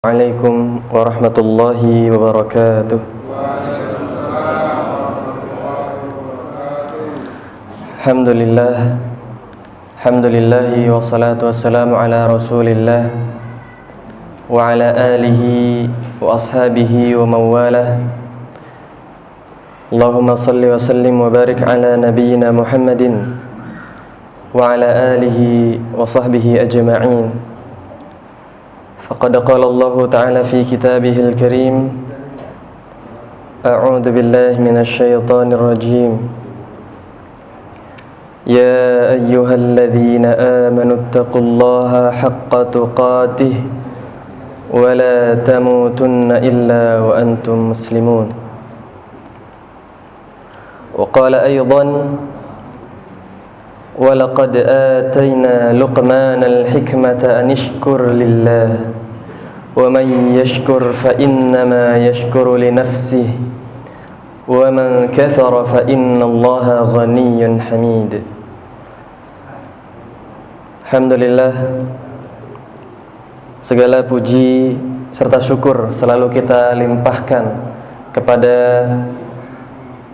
Assalamualaikum warahmatullahi wabarakatuh. Alhamdulillah, alhamdulillahi wassalatu wassalamu ala rasulillah wa ala alihi wa ashabihi wa mawalah. Allahumma salli wa sallim wa barik ala nabiyyina Muhammadin wa ala alihi wa sahbihi ajma'in. فقد قال الله تعالى في كتابه الكريم: أعوذ بالله من الشيطان الرجيم. يا أيها الذين آمنوا اتقوا الله حق تقاته ولا تموتن إلا وأنتم مسلمون. وقال أيضا: وَلَقَدْ آتَيْنَا لُقْمَانَ الْحِكْمَةَ أَنِ اشْكُرْ لِلَّهِ وَمَنْ يَشْكُرْ فَإِنَّمَا يَشْكُرُ لِنَفْسِهِ وَمَنْ كَفَرَ فَإِنَّ اللَّهَ غَنِيٌّ حَمِيدٌ. Alhamdulillah, segala puji serta syukur selalu kita limpahkan kepada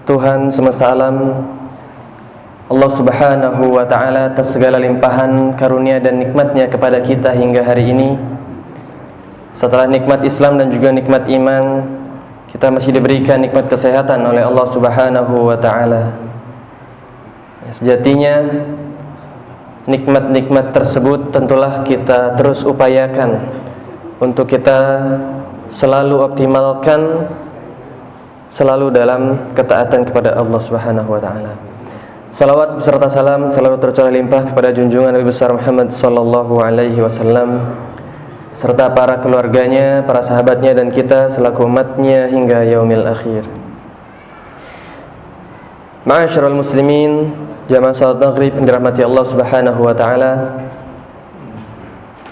Tuhan semesta alam, Allah subhanahu wa ta'ala, atas segala limpahan karunia dan nikmatnya kepada kita hingga hari ini. Setelah nikmat Islam dan juga nikmat iman, kita masih diberikan nikmat kesehatan oleh Allah subhanahu wa ta'ala. Sejatinya nikmat-nikmat tersebut tentulah kita terus upayakan untuk kita selalu optimalkan, selalu dalam ketaatan kepada Allah subhanahu wa ta'ala. Salawat beserta salam selalu tercurah limpah kepada junjungan Nabi besar Muhammad sallallahu alaihi wasallam serta para keluarganya, para sahabatnya dan kita selaku umatnya hingga yaumil akhir. Ma'asyiral muslimin, jamaah salat maghrib yang dirahmati Allah subhanahu wa ta'ala.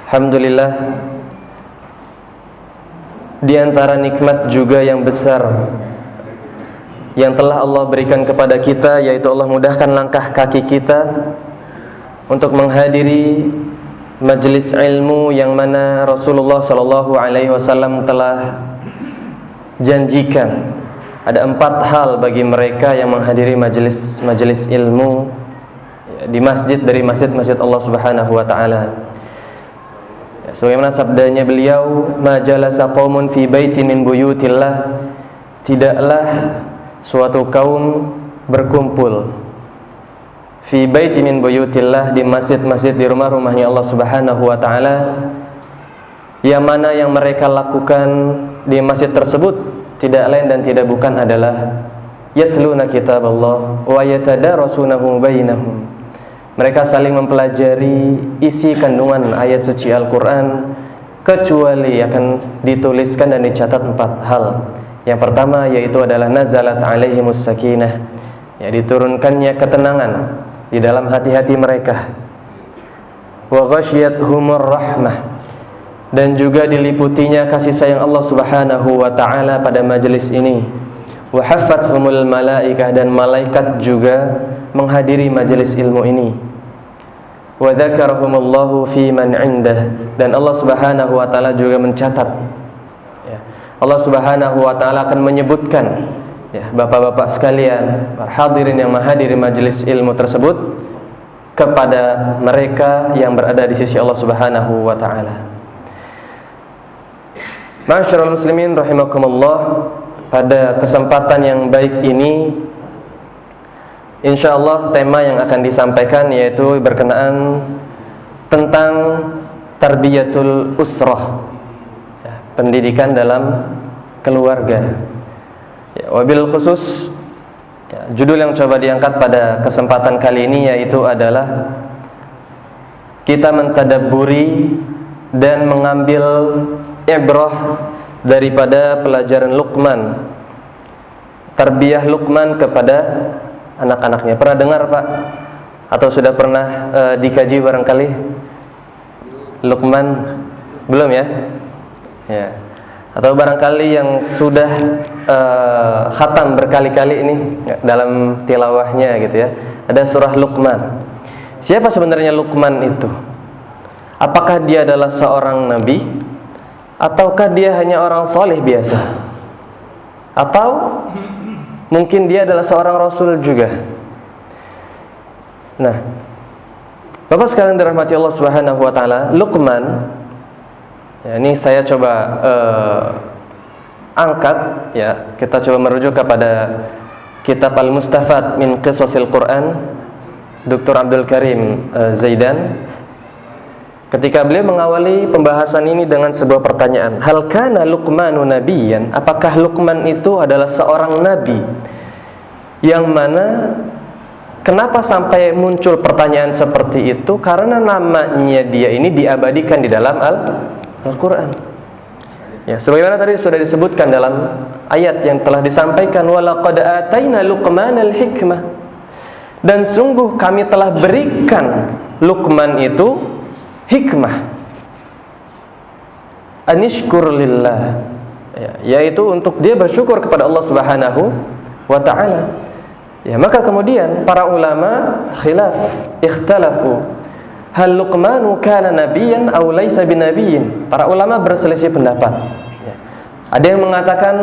Alhamdulillah, di antara nikmat juga yang besar yang telah Allah berikan kepada kita, yaitu Allah mudahkan langkah kaki kita untuk menghadiri majelis ilmu yang mana Rasulullah sallallahu alaihi wasallam telah janjikan ada 4 hal bagi mereka yang menghadiri majelis ilmu di masjid dari masjid-masjid Allah subhanahu wa ta'ala. Sebagaimana sabdanya beliau, ma jalasa qaumun fi baitin min buyutillah, tidaklah suatu kaum berkumpul fi baiti min buyutillah, di masjid-masjid, di rumah-rumahnya Allah subhanahu wa ta'ala, yang mana yang mereka lakukan di masjid tersebut tidak lain dan tidak bukan adalah yatluna kitaballah wa yatadarasunahu bainahum. Mereka saling mempelajari isi kandungan ayat suci Al-Quran, kecuali akan dituliskan dan dicatat 4 hal. Yang pertama yaitu adalah nazalat alaihimus sakinah, ya, diturunkannya ketenangan di dalam hati-hati mereka. Wa ghasyiyatuhumur rahmah, dan juga diliputinya kasih sayang Allah subhanahu wa ta'ala pada majelis ini. Wa haffathumul malaikah, dan malaikat juga menghadiri majelis ilmu ini. Wa dzakarahumullahu fi man indah, dan Allah subhanahu wa ta'ala juga mencatat, Allah subhanahu wa ta'ala akan menyebutkan, ya, bapak-bapak sekalian, para hadirin yang menghadiri majelis ilmu tersebut kepada mereka yang berada di sisi Allah subhanahu wa ta'ala. Ma'asyiral muslimin rahimakumullah, pada kesempatan yang baik ini insyaallah tema yang akan disampaikan yaitu berkenaan tentang tarbiyatul usrah, pendidikan dalam keluarga. Ya, wabil khusus, ya, judul yang coba diangkat pada kesempatan kali ini yaitu adalah kita mentadabburi dan mengambil ibrah daripada pelajaran Luqman, tarbiyah Luqman kepada anak-anaknya. Pernah dengar, Pak? Atau sudah pernah dikaji barangkali Luqman? Belum ya? Ya. Atau barangkali yang sudah khatam berkali-kali ini dalam tilawahnya gitu ya. Ada surah Luqman. Siapa sebenarnya Luqman itu? Apakah dia adalah seorang nabi ataukah dia hanya orang soleh biasa, atau mungkin dia adalah seorang rasul juga. Nah, Bapak sekalian dirahmati Allah Subhanahu wa taala, Luqman, ya, ini saya coba angkat, ya, kita coba merujuk kepada kitab Al-Mustafad min Qisasil Quran Dr. Abdul Karim Zaidan, ketika beliau mengawali pembahasan ini dengan sebuah pertanyaan, hal kana Luqmanu nabiyyan, apakah Luqman itu adalah seorang nabi? Yang mana kenapa sampai muncul pertanyaan seperti itu? Karena namanya dia ini diabadikan di dalam Al-Quran. Ya, sebagaimana tadi sudah disebutkan dalam ayat yang telah disampaikan, walaqad ataina Luqmanal hikmah, dan sungguh kami telah berikan Luqman itu hikmah, anishkur lillah, ya, yaitu untuk dia bersyukur kepada Allah Subhanahu wa ta'ala. Ya, maka kemudian para ulama ikhtalafu hal Luqmanu kana nabiyyan aw laysa binabiyyin. Para ulama berselisih pendapat, ya. Ada yang mengatakan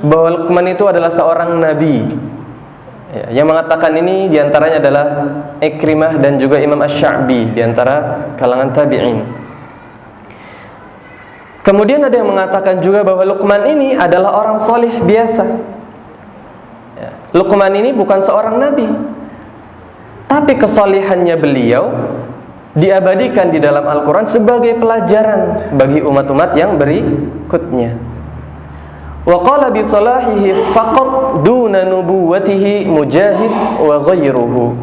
bahwa Luqman itu adalah seorang nabi, ya, yang mengatakan ini diantaranya adalah Ikrimah dan juga Imam Asy-Sya'bi diantara kalangan tabi'in. Kemudian ada yang mengatakan juga bahwa Luqman ini adalah orang soleh biasa, ya. Luqman ini bukan seorang nabi, tapi kesolihannya beliau diabadikan di dalam Al-Quran sebagai pelajaran bagi umat-umat yang berikutnya. Wa qala bi salahihi faqat duna nubuwwatihi Mujahid wa ghairuhu.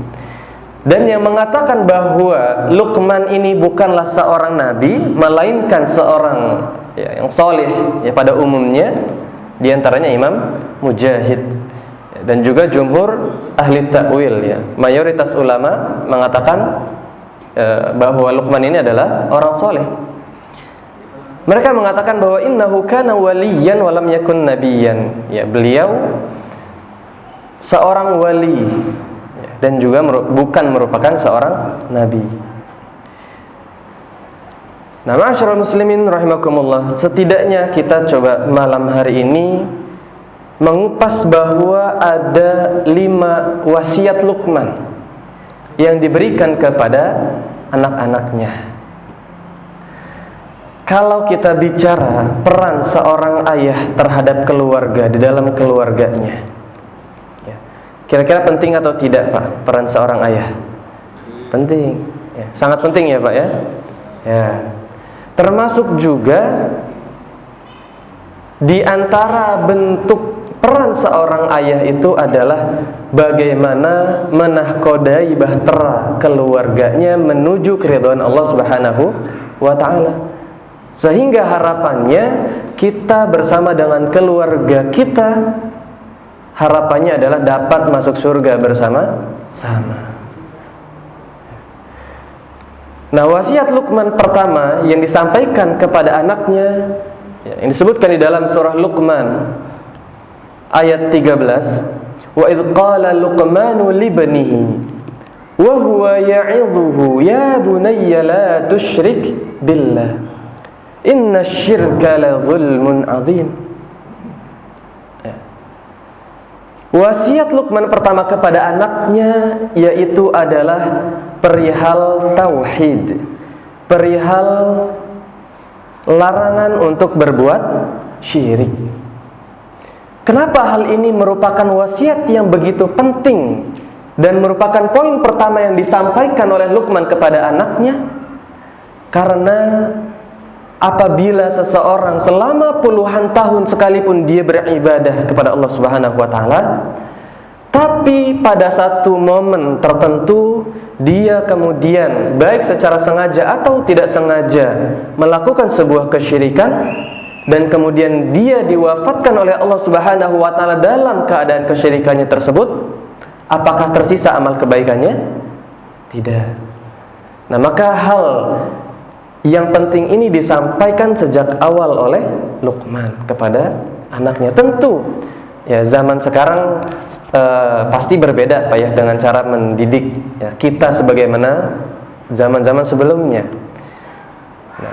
Dan yang mengatakan bahwa Luqman ini bukanlah seorang nabi, melainkan seorang, ya, yang soleh, ya, pada umumnya, diantaranya Imam Mujahid, ya, dan juga jumhur ahli ta'wil, ya, mayoritas ulama mengatakan bahwa Luqman ini adalah orang soleh. Mereka mengatakan bahwa innahu kana waliyan wa lam yakun nabiyyan. Ya, beliau seorang wali, ya, dan juga bukan merupakan seorang nabi. Nah, ma'asyiral muslimin rahimakumullah, setidaknya kita coba malam hari ini mengupas bahwa ada 5 wasiat Luqman yang diberikan kepada anak-anaknya. Kalau kita bicara peran seorang ayah terhadap keluarga, di dalam keluarganya, ya, kira-kira penting atau tidak, Pak, peran seorang ayah? Penting, ya, sangat penting, ya, Pak, ya. Ya, termasuk juga di antara bentuk peran seorang ayah itu adalah bagaimana menahkodai bahtera keluarganya menuju keridhaan Allah Subhanahu wa ta'ala. Sehingga harapannya kita bersama dengan keluarga kita, harapannya adalah dapat masuk surga bersama-sama. Nah, wasiat Luqman pertama yang disampaikan kepada anaknya, ya, yang disebutkan di dalam surah Luqman ayat 13, wa idh qala Luqmanu libnihi wa huwa ya'idhuhu ya bunayya la tusyrik billah inna syirka la zulmun azim. Ya. Wasiat Luqman pertama kepada anaknya yaitu adalah perihal tauhid, perihal larangan untuk berbuat syirik. Kenapa hal ini merupakan wasiat yang begitu penting dan merupakan poin pertama yang disampaikan oleh Luqman kepada anaknya? Karena apabila seseorang selama puluhan tahun sekalipun dia beribadah kepada Allah Subhanahu wa ta'ala, tapi pada satu momen tertentu dia kemudian baik secara sengaja atau tidak sengaja melakukan sebuah kesyirikan, dan kemudian dia diwafatkan oleh Allah Subhanahu wa ta'ala dalam keadaan kesyirikannya tersebut, apakah tersisa amal kebaikannya? Tidak. Nah, maka hal yang penting ini disampaikan sejak awal oleh Luqman kepada anaknya. Tentu, ya, zaman sekarang pasti berbeda, Pak, ya, dengan cara mendidik, ya, kita sebagaimana zaman-zaman sebelumnya.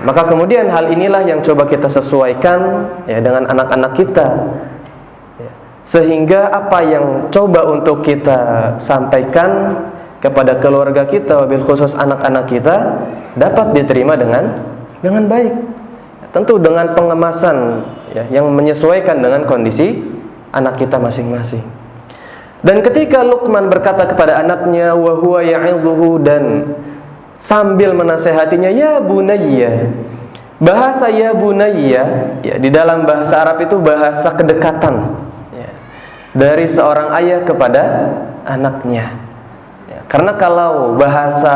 Maka kemudian hal inilah yang coba kita sesuaikan ya dengan anak-anak kita, ya. Sehingga apa yang coba untuk kita sampaikan kepada keluarga kita, wabil khusus anak-anak kita, dapat diterima dengan baik. Tentu dengan pengemasan ya, yang menyesuaikan dengan kondisi anak kita masing-masing. Dan ketika Luqman berkata kepada anaknya, wa huwa ya'idhuhu, dan sambil menasehatinya, ya bunayya. Bahasa ya bunayya ya, di dalam bahasa Arab itu bahasa kedekatan ya, dari seorang ayah kepada anaknya ya. Karena kalau bahasa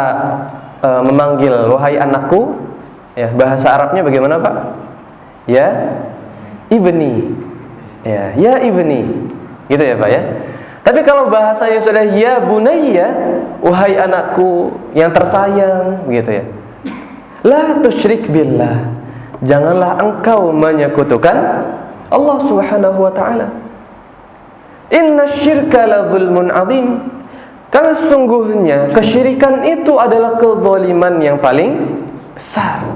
memanggil wahai anakku ya, bahasa Arabnya bagaimana Pak? Ya ibni ya, ya ibni, gitu ya Pak ya. Tapi kalau bahasanya sudah ya bunayya, wahai anakku yang tersayang, gitu ya. La tusyrik billah, janganlah engkau menyekutukan Allah Subhanahu wa taala. Inna syirka la zulmun azim, karena sesungguhnya kesyirikan itu adalah kezaliman yang paling besar.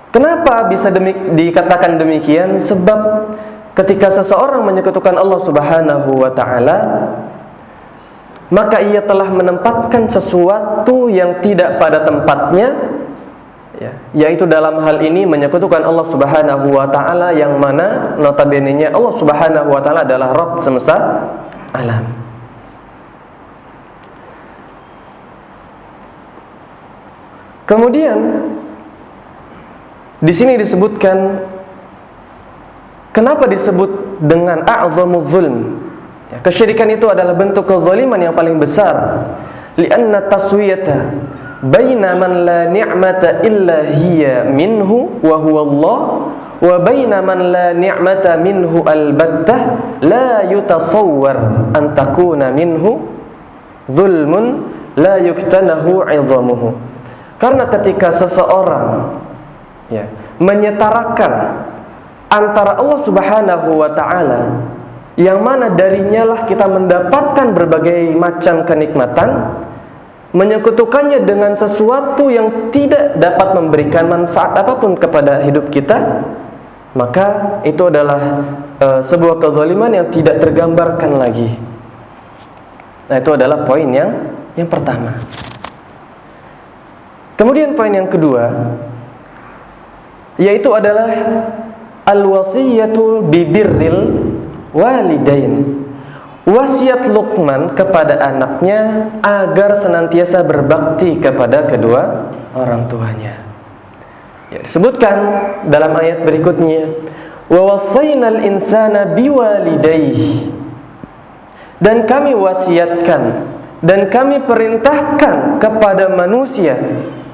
Kenapa bisa dikatakan demikian? Sebab ketika seseorang menyekutukan Allah Subhanahu wa taala, maka ia telah menempatkan sesuatu yang tidak pada tempatnya ya, yaitu dalam hal ini menyekutukan Allah Subhanahu wa taala, yang mana notabene-nya Allah Subhanahu wa taala adalah Rabb semesta alam. Kemudian di sini disebutkan, kenapa disebut dengan a'zamu zulm? Ya, kesyirikan itu adalah bentuk kezaliman yang paling besar. Li'anna taswiyata baina man la ni'mata illa hiya minhu wa huwa Allah, wa baina man la ni'mata minhu albattah la yutasawwar an takuna minhu zulmun la yuktanahu 'idhamuhu. Karena ketika seseorang ya, menyetarakan antara Allah Subhanahu wa taala, yang mana darinya lah kita mendapatkan berbagai macam kenikmatan, menyekutukannya dengan sesuatu yang tidak dapat memberikan manfaat apapun kepada hidup kita, maka itu adalah sebuah kezaliman yang tidak tergambarkan lagi. Nah, itu adalah poin yang pertama. Kemudian poin yang kedua, yaitu adalah al-wasiyatu bibirril walidain. Wasiat Luqman kepada anaknya agar senantiasa berbakti kepada kedua orang tuanya. Ya, disebutkan dalam ayat berikutnya, wa wasainal insana biwalidayhi, dan kami wasiatkan dan kami perintahkan kepada manusia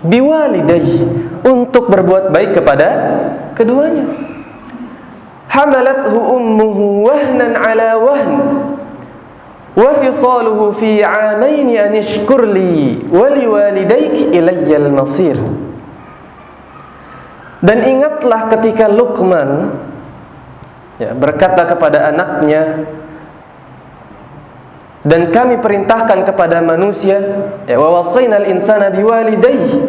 biwalidayhi, untuk berbuat baik kepada keduanya. Hamalathu ummuhu wahnan ala wahn wa fisaluhu fi 'amain an ishkur li wa liwalidayki ilayyal masir. Dan ingatlah ketika Luqman ya, berkata kepada anaknya, dan kami perintahkan kepada manusia ya, wa wasainal insana biwalidayhi,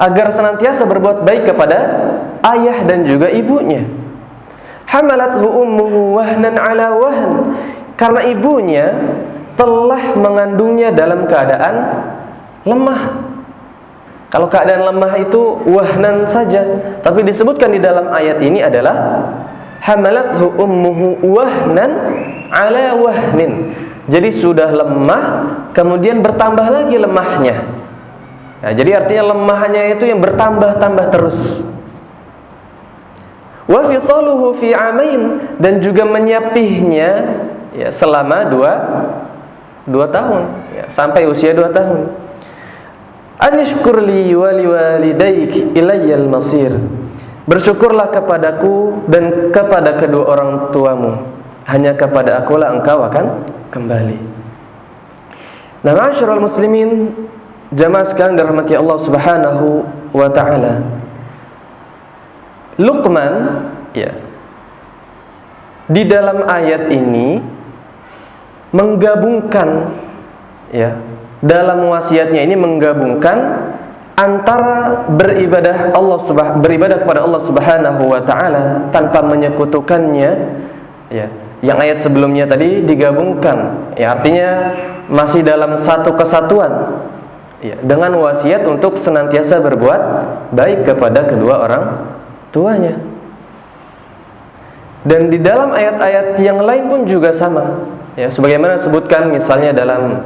agar senantiasa berbuat baik kepada ayah dan juga ibunya. Hamalathu ummuhu wahnan ala wahn, karena ibunya telah mengandungnya dalam keadaan lemah. Kalau keadaan lemah itu wahnan saja, tapi disebutkan di dalam ayat ini adalah hamalathu ummuhu wahnan ala wahnin. Jadi sudah lemah, kemudian bertambah lagi lemahnya. Nah, jadi artinya lemahnya itu yang bertambah-tambah terus. Wa fisaluhu fi 'amain, dan juga menyapihnya ya, selama 2 tahun ya, sampai usia 2 tahun. Anishkur li wa liwalidayki ilayyal masir, bersyukurlah kepadaku dan kepada kedua orang tuamu, hanya kepada akulah engkau akan kembali. Nah, ma'asyiral muslimin, jamaah sekalian dirahmati Allah Subhanahu wa taala, Luqman ya, di dalam ayat ini menggabungkan ya, dalam wasiatnya ini menggabungkan antara beribadah kepada Allah Subhanahu wa taala tanpa menyekutukannya, ya. Yang ayat sebelumnya tadi digabungkan, ya, artinya masih dalam satu kesatuan, ya, dengan wasiat untuk senantiasa berbuat baik kepada kedua orang tuanya. Dan di dalam ayat-ayat yang lain pun juga sama, ya, sebagaimana disebutkan misalnya dalam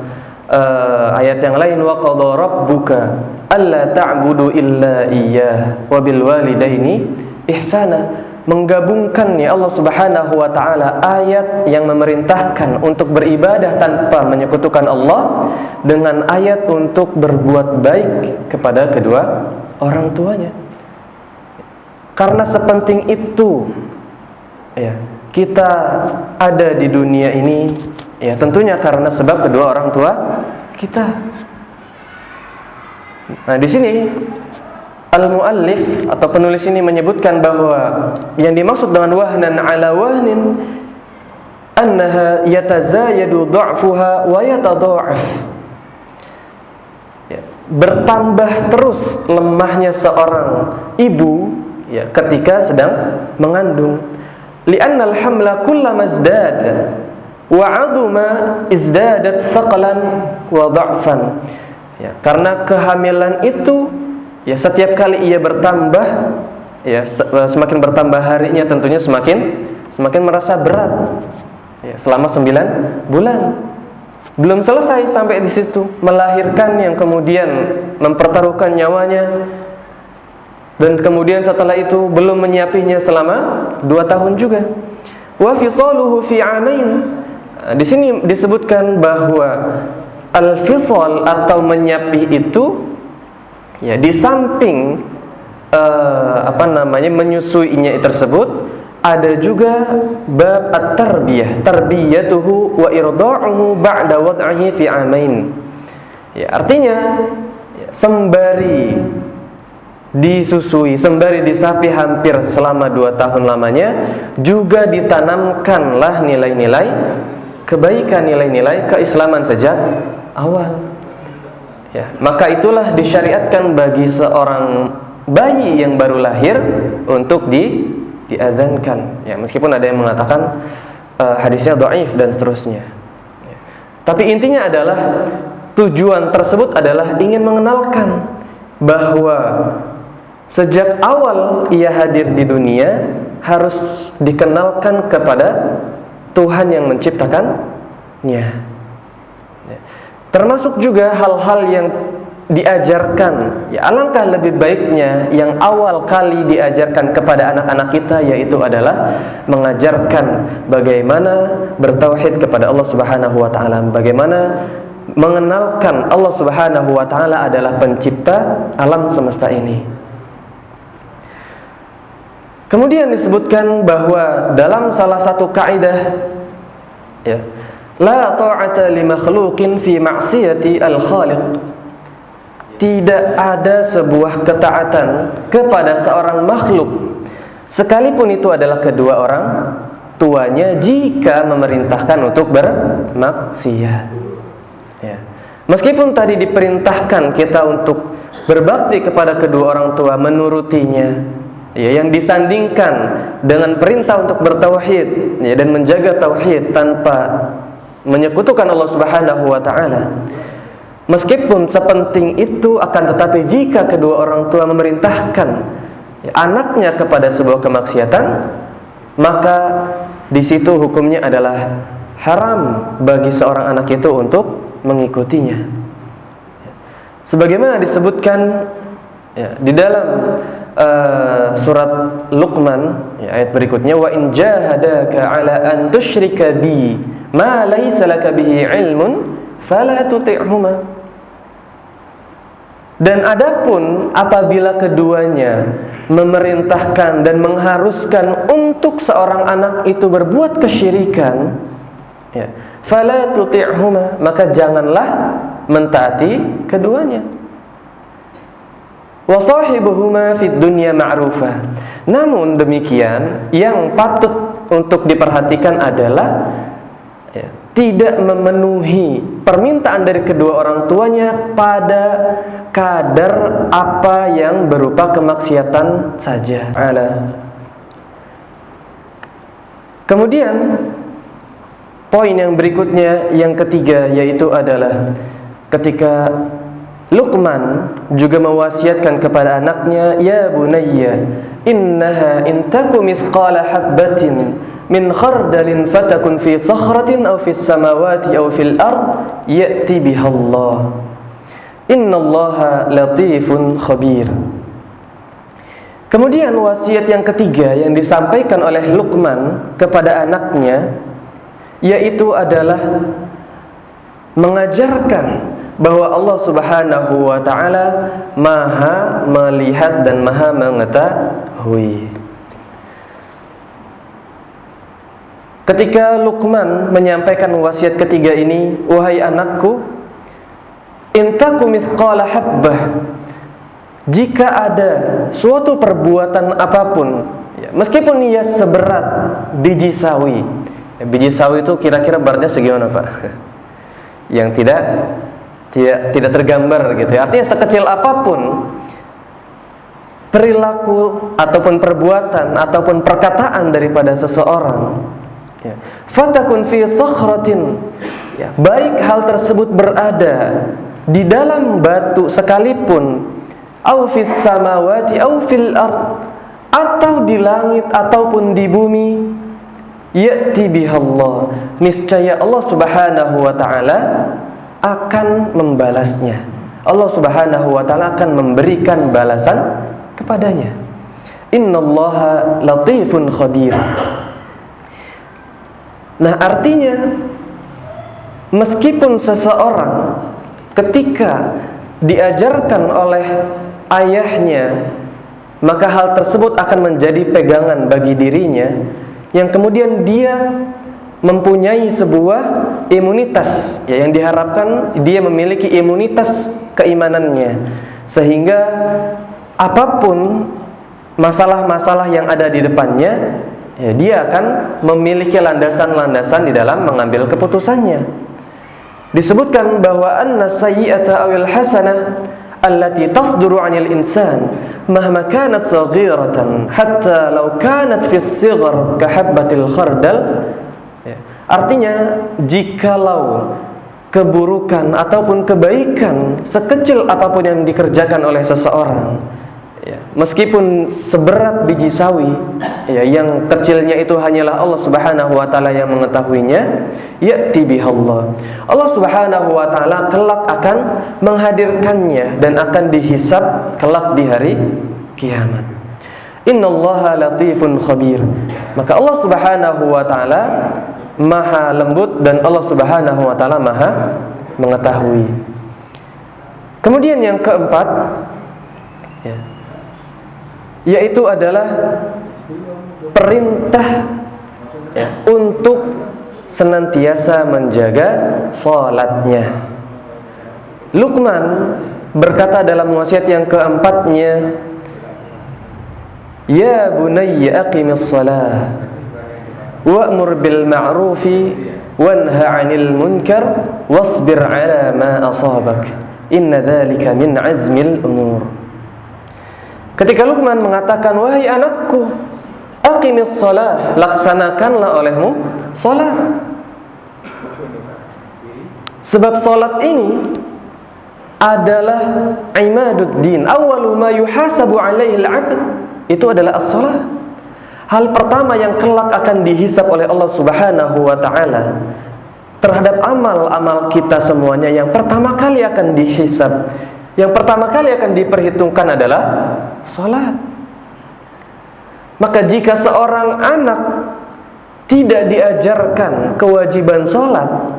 ayat yang lain, wa qadha rabbuka alla ta'budu illa iyyah wa bil walidaini ihsana. Menggabungkan, ya, Allah Subhanahu wa taala ayat yang memerintahkan untuk beribadah tanpa menyekutukan Allah dengan ayat untuk berbuat baik kepada kedua orang tuanya. Karena sepenting itu, ya, kita ada di dunia ini, ya, tentunya karena sebab kedua orang tua kita. Nah, di sini al-muallif atau penulis ini menyebutkan bahwa yang dimaksud dengan wahnan ala wahnin annaha yatazayadu dha'fuha wa yatadha'af. Ya, bertambah terus lemahnya seorang ibu, ya, ketika sedang mengandung. Li'anna al-hamla kullama izdada wa 'azuma izdadat thaqlan wa dha'fan. Ya, karena kehamilan itu, ya, setiap kali ia bertambah, ya, semakin bertambah harinya tentunya semakin merasa berat, ya, selama 9 bulan. Belum selesai sampai di situ, melahirkan yang kemudian mempertaruhkan nyawanya, dan kemudian setelah itu belum menyiapinya selama 2 tahun juga. Wa fisaluhu fi 'amain. Di sini disebutkan bahwa al-fisal atau menyapih itu, ya, di samping menyusuinya tersebut, ada juga bab at-tarbiyah, tarbiyatuhu wa irda'uhu ba'da wad'ihi fi 'amain. Ya, artinya, ya, sembari disusui, sembari disapi hampir selama 2 tahun lamanya, juga ditanamkanlah nilai-nilai kebaikan, nilai-nilai keislaman sejak awal. Ya, maka itulah disyariatkan bagi seorang bayi yang baru lahir untuk diadzankan. Ya, meskipun ada yang mengatakan hadisnya dhaif dan seterusnya. Ya. Tapi intinya adalah tujuan tersebut adalah ingin mengenalkan bahwa sejak awal ia hadir di dunia harus dikenalkan kepada Tuhan yang menciptakannya. Termasuk juga hal-hal yang diajarkan, ya, alangkah lebih baiknya yang awal kali diajarkan kepada anak-anak kita, yaitu adalah mengajarkan bagaimana bertauhid kepada Allah Subhanahu wa taala, bagaimana mengenalkan Allah Subhanahu wa taala adalah pencipta alam semesta ini. Kemudian disebutkan bahwa dalam salah satu kaidah, ya, la ta'ata li makhluqin fi ma'siyati al-khaliq. Tidak ada sebuah ketaatan kepada seorang makhluk, sekalipun itu adalah kedua orang tuanya, jika memerintahkan untuk bermaksiat. Ya. Meskipun tadi diperintahkan kita untuk berbakti kepada kedua orang tua, menurutinya, ya, yang disandingkan dengan perintah untuk bertauhid, ya, dan menjaga tauhid tanpa menyekutukan Allah Subhanahu wa taala. Meskipun sepenting itu, akan tetapi jika kedua orang tua memerintahkan, ya, anaknya kepada sebuah kemaksiatan, maka di situ hukumnya adalah haram bagi seorang anak itu untuk mengikutinya. Sebagaimana disebutkan, ya, di dalam surat Luqman, ya, ayat berikutnya, wa in jahadaka ala an tusyrika bi ma laysa laka bihi ilmun fala tuti'huma. Dan adapun apabila keduanya memerintahkan dan mengharuskan untuk seorang anak itu berbuat kesyirikan, ya, fala tuti'huma, maka janganlah mentaati keduanya. Wa sahibuhuma fid dunya ma'rufa. Namun demikian, yang patut untuk diperhatikan adalah, ya, tidak memenuhi permintaan dari kedua orang tuanya pada kadar apa yang berupa kemaksiatan saja. Kemudian poin yang berikutnya, yang ketiga, yaitu adalah ketika Luqman juga mewasiatkan kepada anaknya, ya bunayya innaha in taku mithqala habbatin min khardalin fatakun fi sakhratin aw fis samawati aw fil ard ya'ti biha Allah innallaha latifun khabir. Kemudian wasiat yang ketiga yang disampaikan oleh Luqman kepada anaknya, yaitu adalah mengajarkan bahwa Allah Subhanahu wa ta'ala Maha melihat dan Maha mengetahui. Ketika Luqman menyampaikan wasiat ketiga ini, wahai anakku, intaku mithqala habbah, jika ada suatu perbuatan apapun, ya, meskipun ia seberat biji sawi. Biji sawi itu kira-kira beratnya segimana, Pak? Yang tidak tergambar gitu ya. Artinya sekecil apapun perilaku ataupun perbuatan ataupun perkataan daripada seseorang, ya, fatakun fi sakhratin, ya, baik hal tersebut berada di dalam batu sekalipun, au fis samawati au fil ard, atau di langit ataupun di bumi, ya'ti bihallah, niscaya Allah Subhanahu wa ta'ala akan membalasnya. Allah Subhanahu wa ta'ala akan memberikan balasan kepadanya. Innallaha latifun khabir. Nah, artinya meskipun seseorang ketika diajarkan oleh ayahnya, maka hal tersebut akan menjadi pegangan bagi dirinya, yang kemudian dia mempunyai sebuah imunitas, ya, yang diharapkan dia memiliki imunitas keimanannya, sehingga apapun masalah-masalah yang ada di depannya, ya, dia akan memiliki landasan-landasan di dalam mengambil keputusannya. Disebutkan bahwa anna sayyi'ata awil hasanah allati tasduru 'anil insan mahma kanat saghiratan hatta law kanat fis sighar ka habbatil khardal. Artinya, jikalau keburukan ataupun kebaikan sekecil apapun yang dikerjakan oleh seseorang, ya, meskipun seberat biji sawi, ya, yang kecilnya itu hanyalah Allah Subhanahu wa ta'ala yang mengetahuinya, ya'ti bihallah, Allah Subhanahu wa ta'ala kelak akan menghadirkannya dan akan dihisab kelak di hari kiamat. Innallaha latifun khabir. Maka Allah Subhanahu wa ta'ala Maha lembut dan Allah Subhanahu wa ta'ala Maha mengetahui. Kemudian yang keempat, ya, yaitu adalah perintah, ya, untuk senantiasa menjaga salatnya. Luqman berkata dalam wasiat yang keempatnya, ya bunayya aqimis salah wa'mur bil ma'rufi wanha 'anil munkar wasbir 'ala ma asabak inna dzalika min 'azmil umur. Ketika Luqman mengatakan, wahai anakku, aqimis shalah, laksanakanlah olehmu salat. Sebab salat ini adalah imaduddin, awwalu ma yuhasabu 'alaihi al-'abd, itu adalah as-shalah. Hal pertama yang kelak akan dihisab oleh Allah Subhanahu wa ta'ala terhadap amal-amal kita semuanya, yang pertama kali akan dihisab, yang pertama kali akan diperhitungkan adalah salat. Maka jika seorang anak tidak diajarkan kewajiban salat,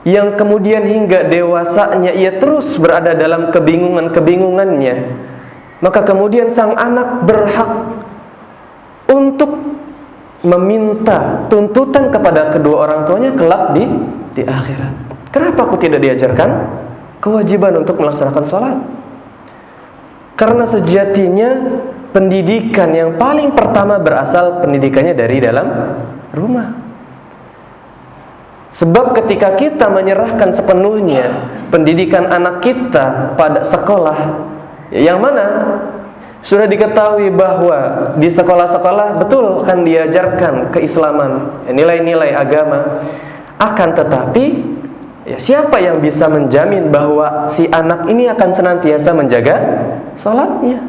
yang kemudian hingga dewasanya ia terus berada dalam kebingungan-kebingungannya, maka kemudian sang anak berhak untuk meminta tuntutan kepada kedua orang tuanya kelak di akhirat. Kenapa aku tidak diajarkan kewajiban untuk melaksanakan salat? Karena sejatinya pendidikan yang paling pertama berasal pendidikannya dari dalam rumah. Sebab ketika kita menyerahkan sepenuhnya pendidikan anak kita pada sekolah, yang mana sudah diketahui bahwa di sekolah-sekolah betul kan diajarkan keislaman, nilai-nilai agama, akan tetapi siapa yang bisa menjamin bahwa si anak ini akan senantiasa menjaga sholatnya?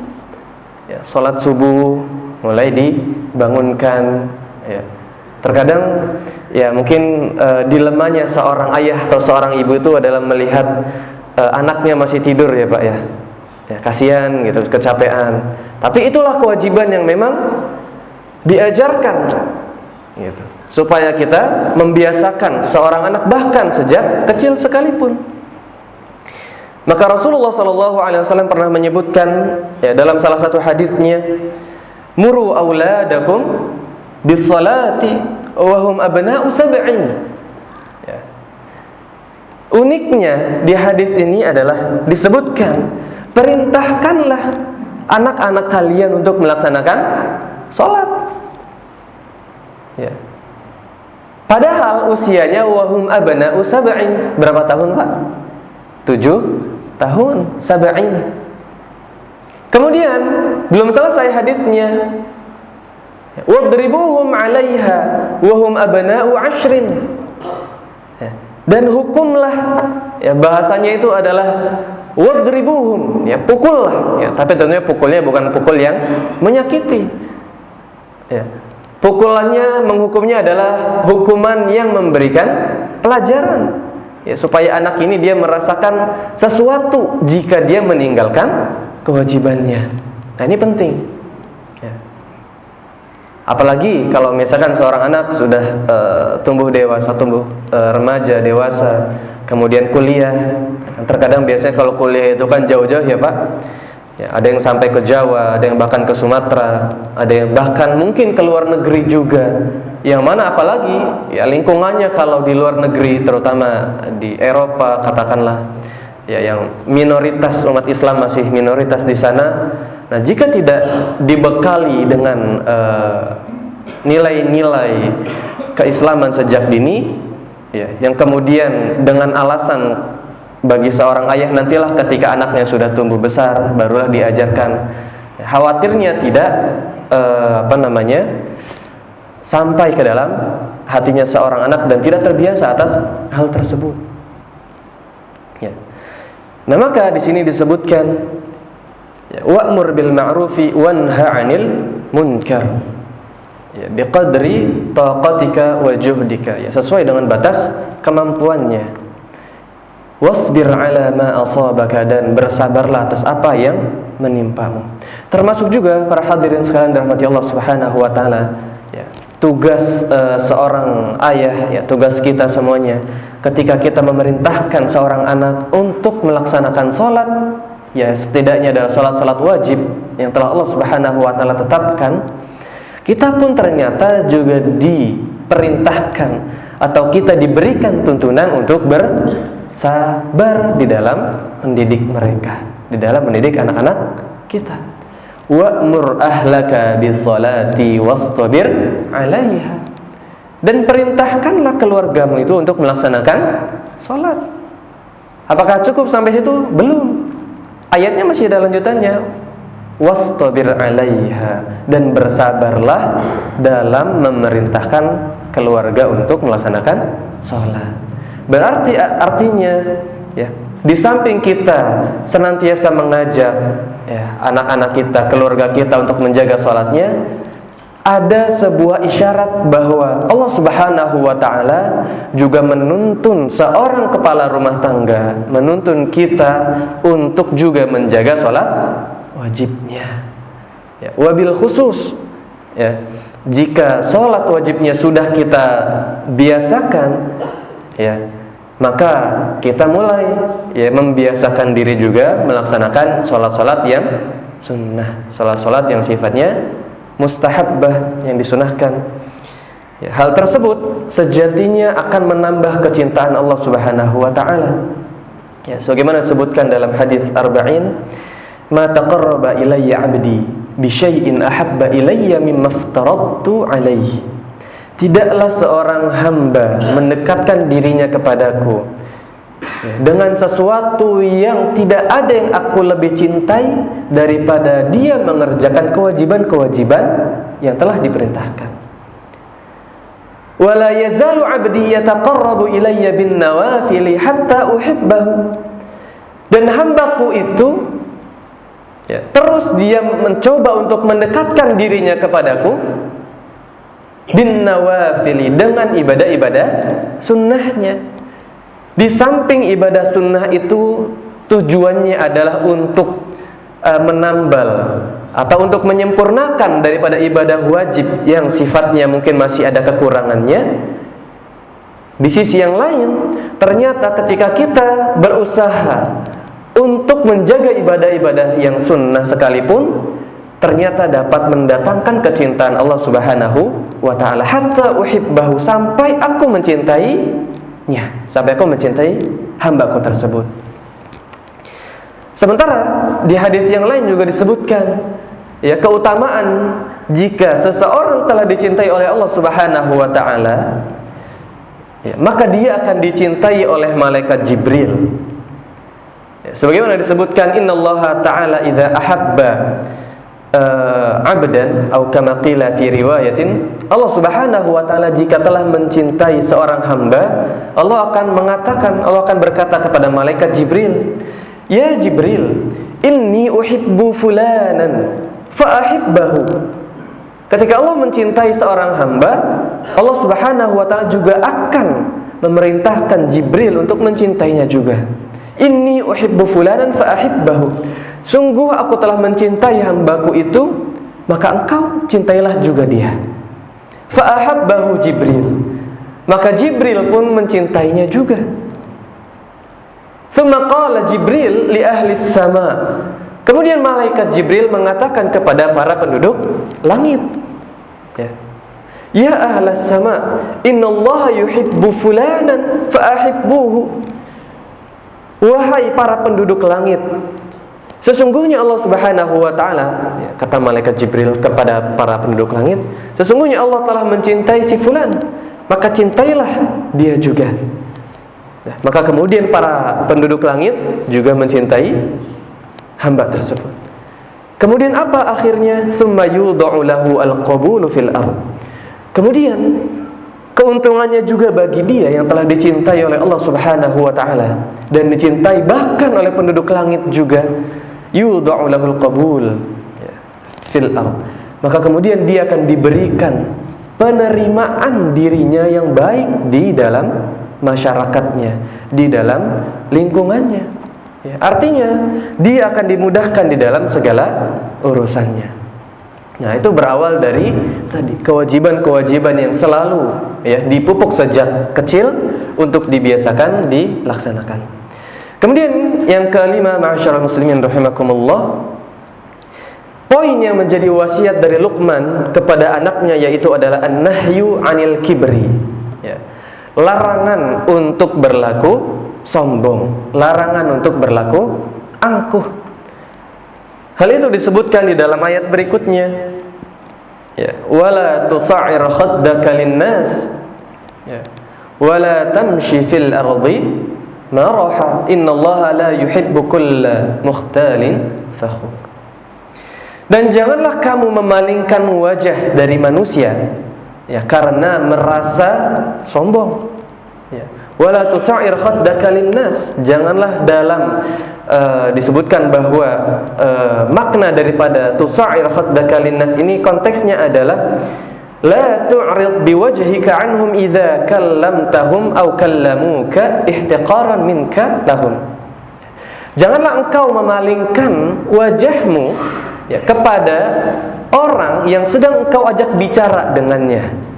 Sholat subuh mulai dibangunkan. Terkadang mungkin dilemanya seorang ayah atau seorang ibu itu adalah melihat anaknya masih tidur ya Pak ya. Kasihan gitu, kecapean. Tapi itulah kewajiban yang memang diajarkan gitu, supaya kita membiasakan seorang anak bahkan sejak kecil sekalipun. Maka Rasulullah SAW pernah menyebutkan dalam salah satu hadisnya, muru auladakum bis-salati wa hum abna'u sab'in. Uniknya di hadis ini adalah disebutkan, perintahkanlah anak-anak kalian untuk melaksanakan sholat. Padahal usianya wahum abna'u sab'in. Berapa tahun Pak? 7 tahun. Sab'in. Kemudian belum selesai hadisnya, wadribuhum 'alaiha wahum abna'u 'ashrin. Dan hukumlah, bahasanya itu adalah wadribuhum, pukullah, tapi tentunya pukulnya bukan pukul yang menyakiti. Pukulannya, menghukumnya adalah hukuman yang memberikan pelajaran, supaya anak ini dia merasakan sesuatu jika dia meninggalkan kewajibannya. Nah, ini penting. Apalagi kalau misalkan seorang anak sudah tumbuh dewasa, remaja, dewasa, kemudian kuliah. Terkadang biasanya kalau kuliah itu kan jauh-jauh ya Pak. Ada yang sampai ke Jawa, ada yang bahkan ke Sumatera, ada yang bahkan mungkin ke luar negeri juga. Yang mana apalagi lingkungannya kalau di luar negeri, terutama di Eropa katakanlah, yang minoritas umat Islam masih minoritas di sana. Nah, jika tidak dibekali dengan nilai-nilai keislaman sejak dini, yang kemudian dengan alasan bagi seorang ayah nantilah ketika anaknya sudah tumbuh besar barulah diajarkan, khawatirnya tidak sampai ke dalam hatinya seorang anak dan tidak terbiasa atas hal tersebut. Nah, maka di sini disebutkan wa'mur bil ma'rufi wanha 'anil munkar, biqadri taqatika wa juhdika, sesuai dengan batas kemampuannya. Wasbir 'ala ma asabaka, dan bersabarlah atas apa yang menimpamu. Termasuk juga para hadirin sekalian dirahmati Allah Subhanahu wa taala, tugas seorang ayah, tugas kita semuanya ketika kita memerintahkan seorang anak untuk melaksanakan sholat, setidaknya adalah sholat-sholat wajib yang telah Allah Subhanahu wa taala tetapkan, kita pun ternyata juga diperintahkan atau kita diberikan tuntunan untuk bersabar di dalam mendidik mereka, di dalam mendidik anak-anak kita. Wa'mur ahlaka bis-sholati wastabir 'alaiha, dan perintahkanlah keluargamu itu untuk melaksanakan sholat. Apakah cukup sampai situ? Belum. Ayatnya masih ada lanjutannya, wastabir 'alaiha, dan bersabarlah dalam memerintahkan keluarga untuk melaksanakan sholat. Berarti artinya di samping kita senantiasa mengajak anak-anak kita, keluarga kita untuk menjaga sholatnya, ada sebuah isyarat bahwa Allah Subhanahu wa ta'ala juga menuntun seorang kepala rumah tangga, menuntun kita untuk juga menjaga sholat wajibnya. Wabil khusus, jika sholat wajibnya sudah kita biasakan, maka kita mulai membiasakan diri juga melaksanakan sholat-sholat yang sunnah, sholat-sholat yang sifatnya mustahabbah, yang disunahkan. Hal tersebut sejatinya akan menambah kecintaan Allah Subhanahu wa ta'ala. Sebagaimana disebutkan dalam hadis arba'in, ma taqarraba ilayya 'abdi bi syai'in ahabba ilayya mimma aftaradtu 'alaihi. tidaklah seorang hamba mendekatkan dirinya kepadaku dengan sesuatu yang tidak ada yang aku lebih cintai daripada dia mengerjakan kewajiban-kewajiban yang telah diperintahkan. Wala yazalu 'abdi yataqarrabu ilayya bin nawafili hatta uhibbahu. Dan hambaku itu terus dia mencoba untuk mendekatkan dirinya kepadaku bin nawafili, dengan ibadah-ibadah sunnahnya. Di samping ibadah sunnah itu tujuannya adalah untuk menambal atau untuk menyempurnakan daripada ibadah wajib yang sifatnya mungkin masih ada kekurangannya. Di sisi yang lain, ternyata ketika kita berusaha untuk menjaga ibadah-ibadah yang sunnah sekalipun, ternyata dapat mendatangkan kecintaan Allah Subhanahu wa ta'ala. Hatta uhibbahu, sampai aku mencintainya, sampai aku mencintai hambaku tersebut. Sementara di hadis yang lain juga disebutkan keutamaan jika seseorang telah dicintai oleh Allah Subhanahu wa ta'ala, maka dia akan dicintai oleh malaikat Jibril. Sebagaimana disebutkan, innallaha ta'ala idza ahabba abdan atau kama qila fi riwayatin, Allah Subhanahu wa ta'ala jika telah mencintai seorang hamba, Allah akan berkata kepada malaikat Jibril, ya Jibril, inni uhibbu fulanan fa ahibbahu. Ketika Allah mencintai seorang hamba, Allah Subhanahu wa ta'ala juga akan memerintahkan Jibril untuk mencintainya juga. Inni uhibbu fulanan fa ahibbahu. Sungguh aku telah mencintai hambaku itu, maka engkau cintailah juga dia. Fa ahabbahu Jibril. Maka Jibril pun mencintainya juga. Thumma qala Jibril li ahli sama. Kemudian malaikat Jibril mengatakan kepada para penduduk langit, ya ahlas sama, innallaha yuhibbu fulanan fa ahibbuhu. Wahai para penduduk langit, sesungguhnya Allah Subhanahu wa ta'ala, kata malaikat Jibril kepada para penduduk langit, sesungguhnya Allah telah mencintai si fulan, maka cintailah dia juga. Maka kemudian para penduduk langit juga mencintai hamba tersebut. Kemudian apa akhirnya? Tsumma yudha'u lahu al-qabulu fil ardh. Kemudian keuntungannya juga bagi dia yang telah dicintai oleh Allah Subhanahu wa ta'ala dan dicintai bahkan oleh penduduk langit juga. Yudha'u lahu al-qabul fil ardh. Maka kemudian dia akan diberikan penerimaan dirinya yang baik di dalam masyarakatnya, di dalam lingkungannya. Artinya dia akan dimudahkan di dalam segala urusannya. Nah, itu berawal dari tadi kewajiban-kewajiban yang selalu dipupuk sejak kecil untuk dibiasakan dilaksanakan. Kemudian yang kelima, ma'asyiral muslimin rahimakumullah, poin yang menjadi wasiat dari Luqman kepada anaknya yaitu adalah an-nahyu 'anil kibri. Larangan untuk berlaku sombong, larangan untuk berlaku angkuh. Hal itu disebutkan di dalam ayat berikutnya. Wala tusa'ir khaddaka lin-nas wala tamshi fil ardi maraha innallaha la yuhibbu kulla mukhtalin fakhur. Dan janganlah kamu memalingkan wajah dari manusia karena merasa sombong. Wala tusa'ir khaddaka lin-nas, janganlah dalam disebutkan bahwa makna daripada tusa'ir khaddaka lin-nas ini konteksnya adalah la tu'rid biwajhika anhum idza kallamtahum aw kallamuka ihtiqaran minka lahum. Janganlah engkau memalingkan wajahmu kepada orang yang sedang engkau ajak bicara dengannya.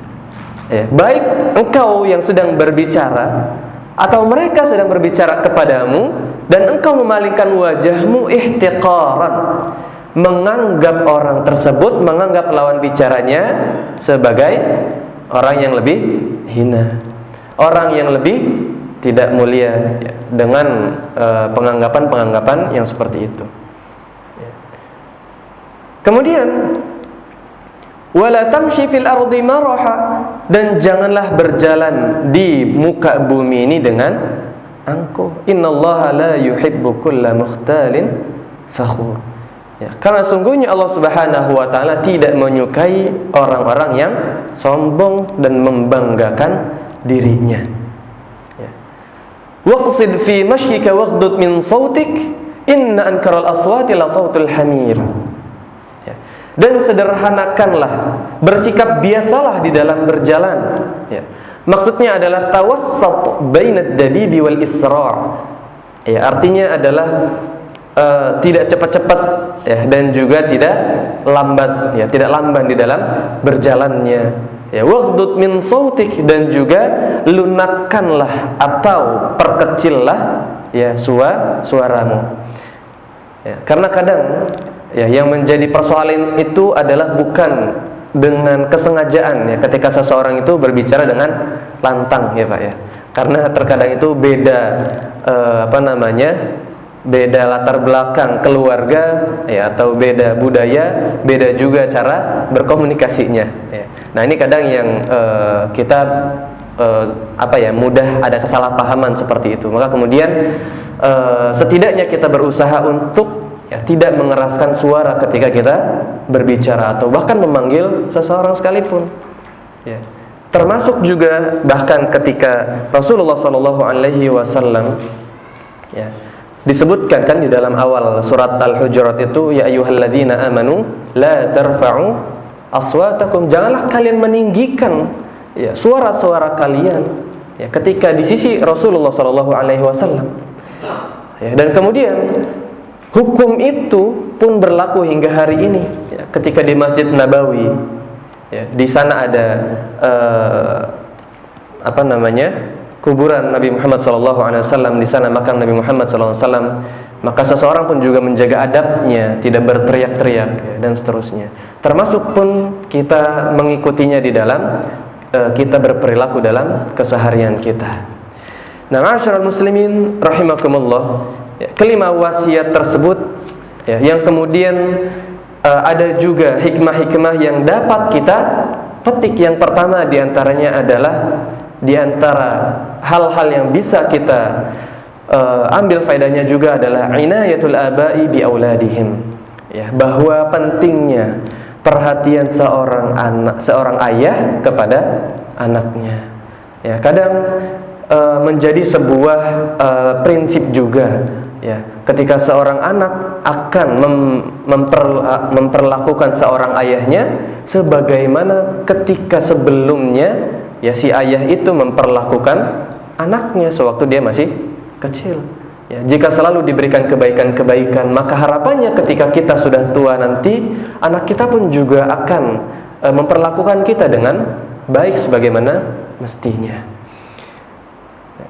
Baik engkau yang sedang berbicara atau mereka sedang berbicara kepadamu, dan engkau memalingkan wajahmu ihtiqaran, menganggap orang tersebut, menganggap lawan bicaranya sebagai orang yang lebih hina, orang yang lebih tidak mulia, dengan penganggapan-penganggapan yang seperti itu. Kemudian Wala tamshi fil ardi maraha, dan janganlah berjalan di muka bumi ini dengan angkuh. Innallaha la yuhibbu kulla mukhtalin fakhur. Ya, karena sungguhnya Allah Subhanahu wa taala tidak menyukai orang-orang yang sombong dan membanggakan dirinya. Ya. Waqsid fi mashyika waghdud min sautik, inna ankaral aswati la sautul hamir. Dan sederhanakanlah, bersikap biasalah di dalam berjalan. Ya. Maksudnya adalah tawassat bainad dadibi wal isra'. Ya, artinya adalah tidak cepat-cepat, ya, dan juga tidak lambat, ya, tidak lamban di dalam berjalannya. Ya, waghdud min sautik, dan juga lunakkanlah atau perkecillah, ya, suaramu. Ya, karena kadang, ya, yang menjadi persoalan itu adalah bukan dengan kesengajaan, ya, ketika seseorang itu berbicara dengan lantang, ya Pak, ya. Karena terkadang itu beda beda latar belakang keluarga, ya, atau beda budaya, beda juga cara berkomunikasinya, ya. Nah, ini kadang yang kita mudah ada kesalahpahaman seperti itu. Maka kemudian setidaknya kita berusaha untuk, ya, tidak mengeraskan suara ketika kita berbicara atau bahkan memanggil seseorang sekalipun. Ya. Termasuk juga bahkan ketika Rasulullah SAW, ya, disebutkan kan di dalam awal surat Al-Hujurat itu, ya ayyuhalladzina amanu la tarfa'u aswatakum, janganlah kalian meninggikan, ya, suara-suara kalian, ya, ketika di sisi Rasulullah SAW. Ya, dan kemudian hukum itu pun berlaku hingga hari ini, ya, ketika di Masjid Nabawi, ya, di sana ada kuburan Nabi Muhammad SAW, di sana makam Nabi Muhammad SAW, maka seseorang pun juga menjaga adabnya, tidak berteriak-teriak, ya, dan seterusnya. Termasuk pun kita mengikutinya di dalam kita berperilaku dalam keseharian kita. Nah, ma'asyiral muslimin rahimakumullah, ya, kelima wasiat tersebut, ya, yang kemudian ada juga hikmah-hikmah yang dapat kita petik. Yang pertama diantaranya adalah, diantara hal-hal yang bisa kita ambil faedahnya juga adalah inayatul abai bi auladihim, ya, bahwa pentingnya perhatian seorang ayah kepada anaknya. Ya, kadang menjadi sebuah prinsip juga, ya, ketika seorang anak akan memperlakukan seorang ayahnya sebagaimana ketika sebelumnya, ya, si ayah itu memperlakukan anaknya sewaktu dia masih kecil. Ya, jika selalu diberikan kebaikan-kebaikan, maka harapannya ketika kita sudah tua nanti, anak kita pun juga akan memperlakukan kita dengan baik sebagaimana mestinya.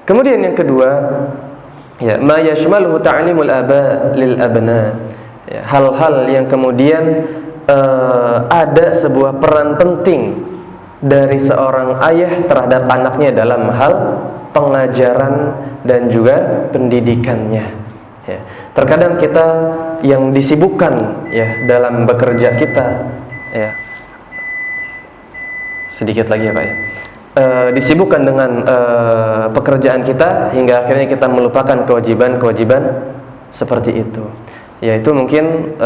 Kemudian yang kedua, ya, ma yashmaluhu ta'limul aba lil abna, ya, hal-hal yang kemudian ada sebuah peran penting dari seorang ayah terhadap anaknya dalam hal pengajaran dan juga pendidikannya. Ya, terkadang kita yang disibukkan, ya, dalam bekerja kita, ya, sedikit lagi ya Pak, ya, disibukkan dengan pekerjaan kita hingga akhirnya kita melupakan kewajiban-kewajiban seperti itu. Yaitu mungkin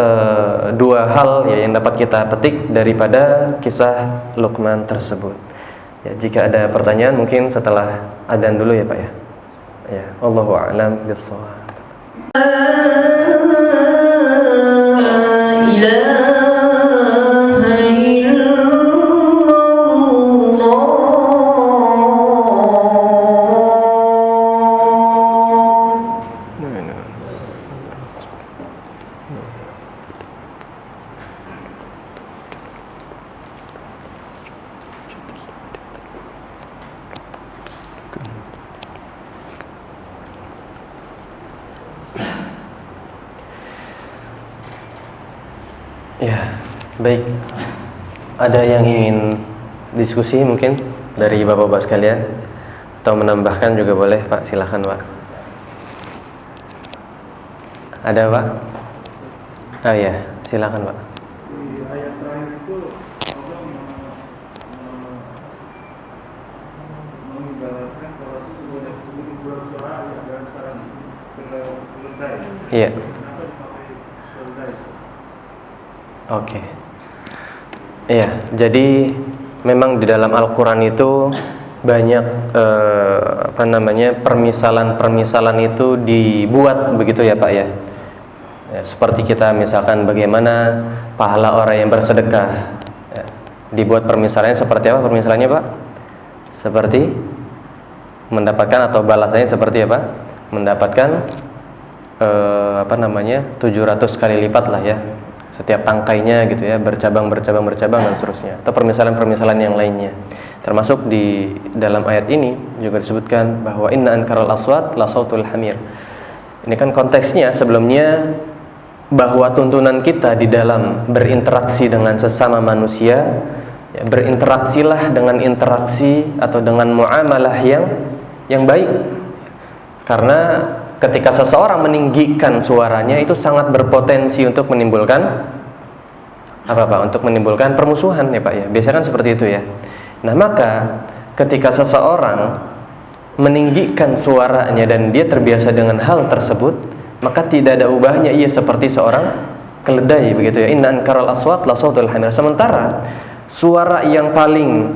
dua hal, ya, yang dapat kita petik daripada kisah Luqman tersebut. Ya, jika ada pertanyaan mungkin setelah adzan dulu ya Pak, ya. Ya, wallahu a'lam bishawab. Ya, baik. Ada yang ingin diskusi mungkin dari bapak-bapak sekalian, atau menambahkan juga boleh Pak, silakan Pak. Ada Pak? Ah ya, silakan Pak. Di ayat terakhir itu Allah Oke. Iya, jadi memang di dalam Al-Qur'an itu banyak permisalan-permisalan itu dibuat begitu ya Pak ya. Ya, seperti kita misalkan bagaimana pahala orang yang bersedekah. Ya, dibuat permisalannya seperti apa permisalannya Pak? Seperti mendapatkan atau balasannya seperti apa? Mendapatkan 700 kali lipat lah ya. Setiap tangkainya gitu ya, bercabang dan seterusnya. Atau permisalan-permisalan yang lainnya. Termasuk di dalam ayat ini juga disebutkan bahwa inna ankaral aswat la sautul hamir. Ini kan konteksnya sebelumnya bahwa tuntunan kita di dalam berinteraksi dengan sesama manusia, ya, berinteraksilah dengan interaksi atau dengan muamalah yang baik. Karena ketika seseorang meninggikan suaranya itu sangat berpotensi untuk menimbulkan Untuk menimbulkan permusuhan ya Pak ya. Biasanya kan seperti itu ya. Nah, maka ketika seseorang meninggikan suaranya dan dia terbiasa dengan hal tersebut, maka tidak ada ubahnya ia seperti seorang keledai begitu ya. Inna ankaral aswat la sautul hamir. Sementara suara yang paling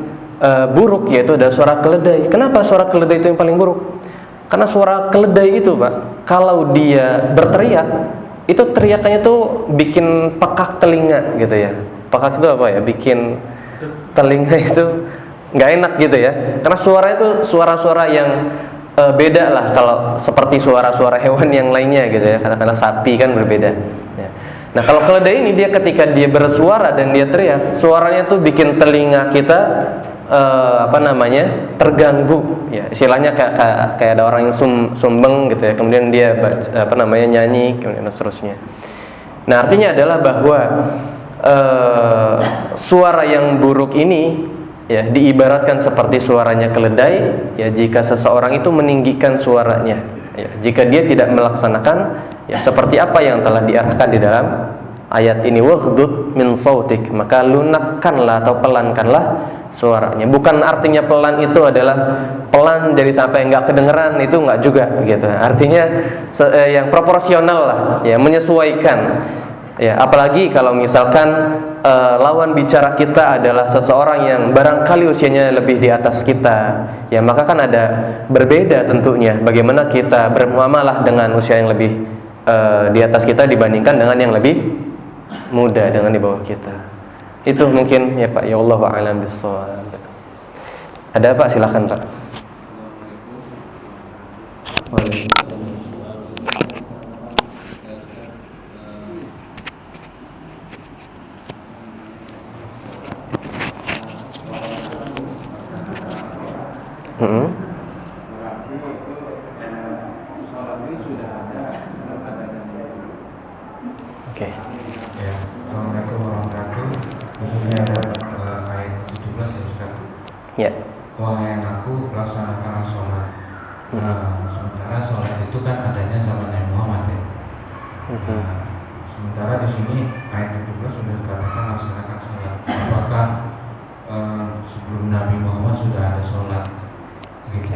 buruk yaitu adalah suara keledai. Kenapa suara keledai itu yang paling buruk? Karena suara keledai itu Pak, kalau dia berteriak, itu teriakannya tuh bikin pekak telinga gitu ya. Pekak itu apa ya? Bikin telinga itu nggak enak gitu ya. Karena suara itu suara-suara yang beda lah kalau seperti suara-suara hewan yang lainnya gitu ya. Karena sapi kan berbeda. Ya. Nah, kalau keledai ini dia ketika dia bersuara dan dia teriak, suaranya tuh bikin telinga kita terganggu ya, istilahnya kayak ada orang yang sumbeng gitu ya, kemudian dia nyanyi kemudian seterusnya. Nah, artinya adalah bahwa suara yang buruk ini ya diibaratkan seperti suaranya keledai ya, jika seseorang itu meninggikan suaranya ya, jika dia tidak melaksanakan ya seperti apa yang telah diarahkan di dalam ayat ini, waghdud min sautik, maka lunakkanlah atau pelankanlah suaranya. Bukan artinya pelan itu adalah pelan jadi sampai nggak kedengeran, itu nggak juga gitu. Artinya yang proporsional lah ya, menyesuaikan ya. Apalagi kalau misalkan lawan bicara kita adalah seseorang yang barangkali usianya lebih di atas kita ya, maka kan ada berbeda tentunya bagaimana kita bermuamalah dengan usia yang lebih di atas kita dibandingkan dengan yang lebih muda, dengan di bawah kita. Itu mungkin ya Pak, ya Allahu a'lam bishawab. Ada Pak, silakan Pak. Waalaikumsalam. Oke. Ya, Assalamualaikum warahmatullahi wabarakatuh. Di sini ada ayat 17 ya Ustaz. Ya. Wahai anakku, laksanakanlah sholat. Sementara sholat itu kan adanya zaman Nabi Muhammad ya. Sementara di sini ayat 17 sudah dikatakan laksanakan sholat. Apakah sebelum Nabi Muhammad sudah ada sholat? Gitu.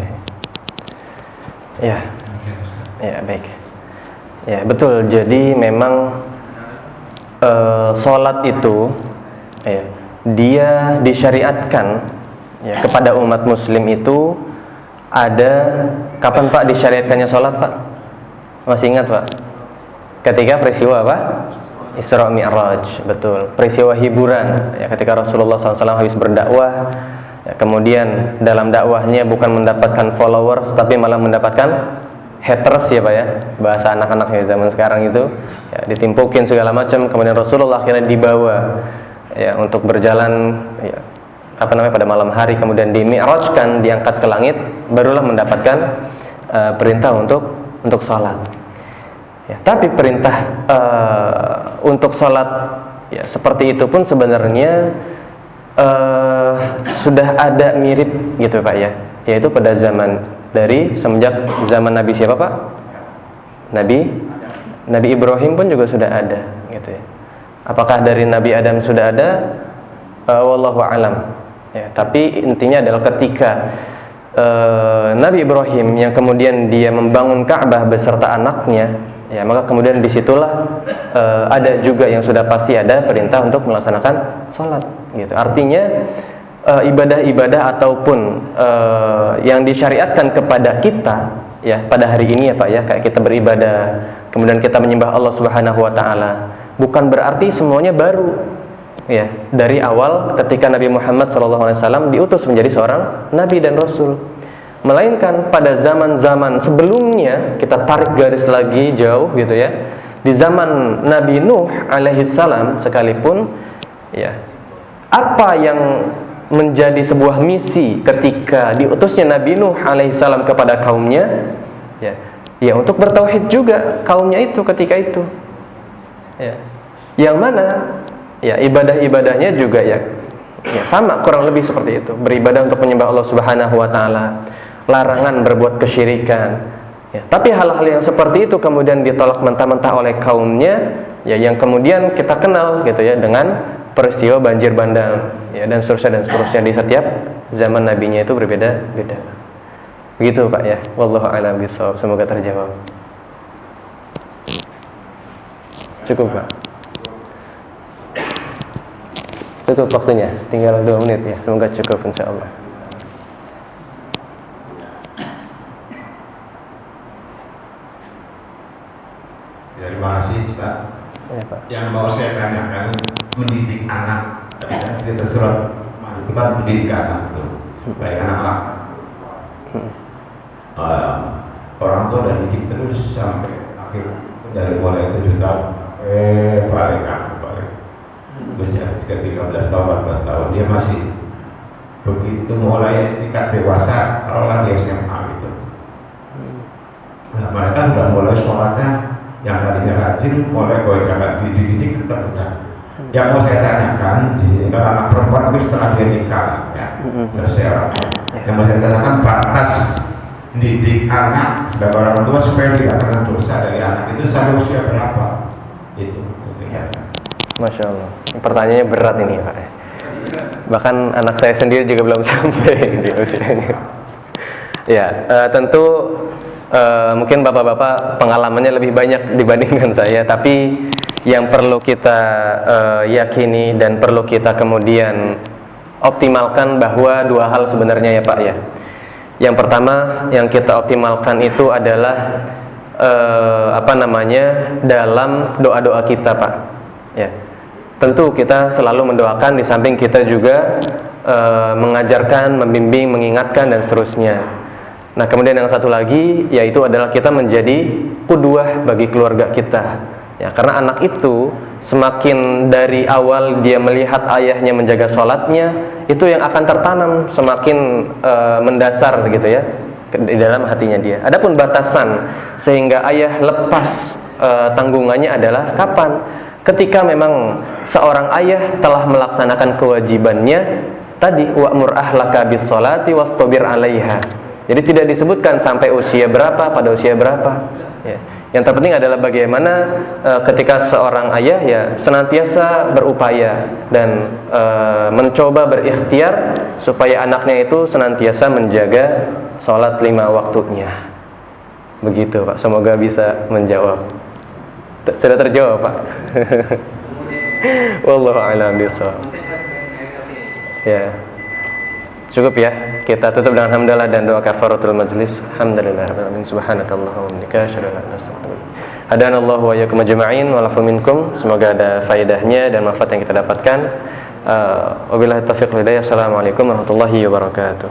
Ya. Demikian, Ustaz. Ya, baik. Ya, betul. Jadi memang sholat itu ya, dia disyariatkan ya, kepada umat muslim itu ada kapan Pak disyariatkannya sholat Pak? Masih ingat Pak? Ketika peristiwa apa? Isra Mi'raj, betul. Peristiwa hiburan ya, ketika Rasulullah SAW habis berdakwah ya, kemudian dalam dakwahnya bukan mendapatkan followers tapi malah mendapatkan haters ya Pak ya, bahasa anak-anak ya zaman sekarang itu ya, ditimpukin segala macam. Kemudian Rasulullah akhirnya dibawa ya untuk berjalan ya, pada malam hari, kemudian dimi'rajkan, diangkat ke langit, barulah mendapatkan perintah untuk salat ya. Tapi perintah untuk salat ya seperti itu pun sebenarnya sudah ada mirip gitu Pak ya, yaitu pada semenjak zaman Nabi siapa Pak? Nabi Ibrahim pun juga sudah ada gitu ya. Apakah dari Nabi Adam sudah ada? Wallahu a'lam ya. Tapi intinya adalah ketika Nabi Ibrahim yang kemudian dia membangun Ka'bah beserta anaknya Ya, maka kemudian disitulah ada juga yang sudah pasti ada perintah untuk melaksanakan sholat, gitu. Artinya ibadah-ibadah ataupun yang disyariatkan kepada kita, ya pada hari ini ya Pak ya, kayak kita beribadah, kemudian kita menyembah Allah Subhanahu Wa Taala, bukan berarti semuanya baru. Ya, dari awal ketika Nabi Muhammad SAW diutus menjadi seorang nabi dan rasul, melainkan pada zaman-zaman sebelumnya, kita tarik garis lagi jauh gitu ya, di zaman Nabi Nuh alaihissalam sekalipun, ya apa yang menjadi sebuah misi ketika diutusnya Nabi Nuh alaihissalam kepada kaumnya, ya untuk bertauhid juga kaumnya itu ketika itu, ya yang mana ya ibadah-ibadahnya juga ya sama kurang lebih seperti itu, beribadah untuk menyembah Allah Subhanahu Wa Taala, larangan berbuat kesyirikan, ya. Tapi hal-hal yang seperti itu kemudian ditolak mentah-mentah oleh kaumnya, ya yang kemudian kita kenal gitu ya dengan peristiwa banjir bandang, ya dan seterusnya di setiap zaman nabinya itu berbeda-beda. Begitu Pak ya. Wallahu a'lam bishawab. Semoga terjawab. Cukup Pak. Cukup waktunya, tinggal 2 menit ya. Semoga cukup insyaallah. Ya, terima kasih Ustaz. Ya, Pak. Yang mau saya tanyakan, mendidik anak, kan kita surat itu kan mendidik anak itu, baik anak-anak. Orang tua dan didik terus sampai akhir, dari mulai 7 tahun balik ketika 13 tahun 14 tahun dia masih begitu mulai tingkat dewasa, kalau lagi SMA gitu. Nah, mereka sudah mulai sholatnya yang tadinya rajin, mulai goyang agak dididik tetap udah. Yang mau saya tanyakan di sini kan anak perempuan itu setelah dia nikah ya, selesai orangnya. Yang mau saya tanyakan batas didik anak sebagai orang tua supaya tidak kena dosa dari anak itu sampai usia berapa? Itu. Masya Allah. Pertanyaannya berat ini Pak. Bahkan anak saya sendiri juga belum sampai di usianya. Ya, tentu mungkin bapak-bapak pengalamannya lebih banyak dibandingkan saya, tapi yang perlu kita yakini dan perlu kita kemudian optimalkan bahwa 2 hal sebenarnya ya Pak ya. Yang pertama yang kita optimalkan itu adalah dalam doa-doa kita Pak ya. Tentu kita selalu mendoakan, di samping kita juga mengajarkan, membimbing, mengingatkan dan seterusnya. Nah kemudian yang satu lagi yaitu adalah kita menjadi qudwah bagi keluarga kita ya, karena anak itu semakin dari awal dia melihat ayahnya menjaga sholatnya, itu yang akan tertanam semakin mendasar gitu ya di dalam hatinya dia. Adapun batasan sehingga ayah lepas tanggungannya adalah kapan? Ketika memang seorang ayah telah melaksanakan kewajibannya tadi, wa'mur ahlaka bis sholati wastabir 'alaiha. Jadi tidak disebutkan sampai usia berapa, pada usia berapa ya. Yang terpenting adalah bagaimana ketika seorang ayah ya senantiasa berupaya dan mencoba berikhtiar supaya anaknya itu senantiasa menjaga sholat 5 waktunya. Begitu Pak, semoga bisa menjawab. Sudah terjawab Pak. Wallahu a'lam bishawab. Ya. Cukup ya. Kita tutup dengan hamdalah dan doa kafaratul majlis. Alhamdulillahirabbil alamin. Subhanakallahumma wa bihamdika asyhadu an la ilaha illa anta astaghfiruka. Hadanallahu wa iyyakum ajma'in wa lafa minkum. Semoga ada faedahnya dan manfaat yang kita dapatkan. Wabillahi taufiq wal hidayah. Assalamualaikum warahmatullahi wabarakatuh.